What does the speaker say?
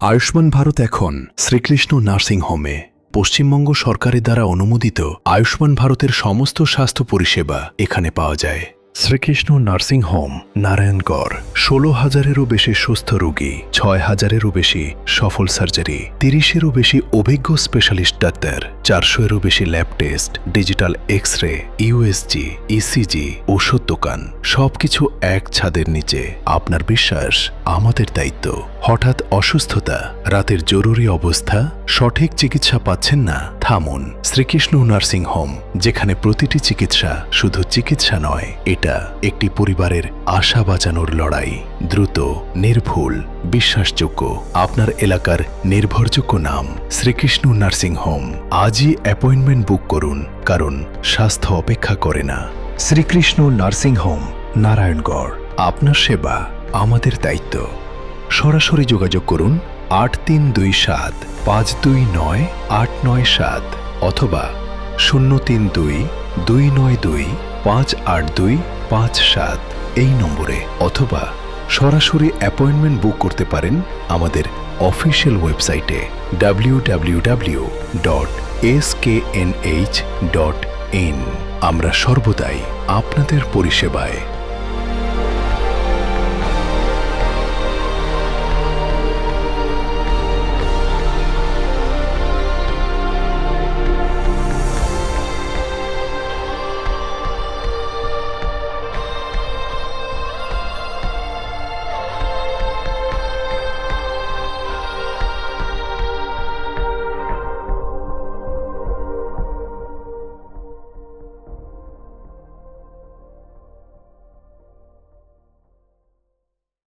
আয়ুষ্মান ভারত এখন শ্রীকৃষ্ণ নার্সিং হোমে পশ্চিমবঙ্গ সরকারের দ্বারা অনুমোদিত আয়ুষ্মান ভারতের সমস্ত স্বাস্থ্য পরিষেবা এখানে পাওয়া যায়। Srikrishna nursing home, Narayangarh. 16,000-এরও বেশি সুস্থ রোগী, 6,000-এরও বেশি সফল সার্জারি, 30-এরও বেশি অভিজ্ঞ স্পেশালিস্ট ডাক্তার, 400-এরও বেশি lab test, digital X-ray, USG, ECG, ওষুধ দোকান, সবকিছু এক ছাদের নিচে। আপনার বিশ্বাস আমাদের দায়িত্ব। হঠাৎ অসুস্থতা, রাতের জরুরি অবস্থা, সঠিক চিকিৎসা পাচ্ছেন না? থামুন। শ্রীকৃষ্ণ নার্সিং হোম, যেখানে প্রতিটি চিকিৎসা শুধু চিকিৎসা নয়, এটা একটি পরিবারের আশা বাঁচানোর লড়াই। দ্রুত, নির্ভুল, বিশ্বাসযোগ্য, আপনার এলাকার নির্ভরযোগ্য নাম শ্রীকৃষ্ণ নার্সিং হোম। আজই অ্যাপয়েন্টমেন্ট বুক করুন, কারণ স্বাস্থ্য অপেক্ষা করে না। Srikrishna nursing home, Narayangarh. আপনার সেবা আমাদের দায়িত্ব। সরাসরি যোগাযোগ করুন 8327-529-897 অথবা 032-292-58257 এই নম্বরে, অথবা সরাসরি অ্যাপয়েন্টমেন্ট বুক করতে পারেন আমাদের অফিসিয়াল ওয়েবসাইটে www.sknh.in। আমরা সর্বদাই আপনাদের পরিষেবায়।